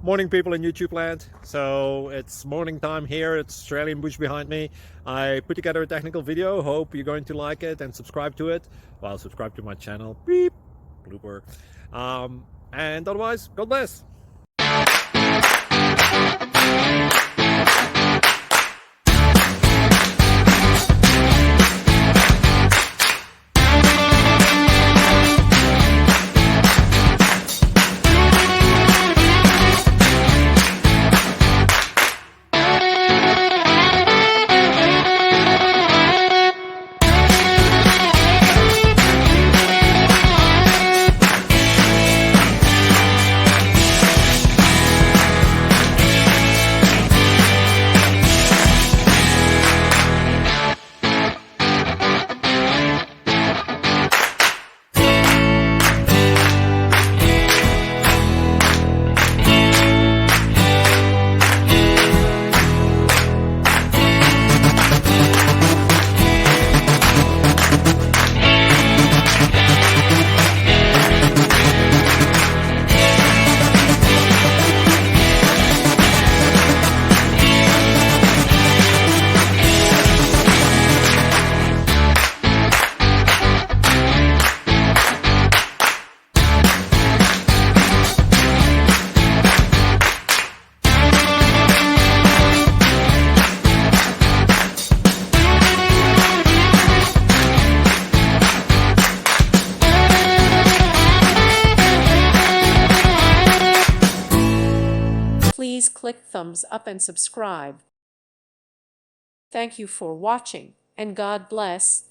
Morning, people in YouTube land. So it's morning time here. It's Australian bush behind me. I put together a technical video. Hope you're going to like it and subscribe to it. Well, subscribe to my channel. Beep. Blooper. And otherwise, God bless. Please click thumbs up and subscribe. Thank you for watching, and God bless.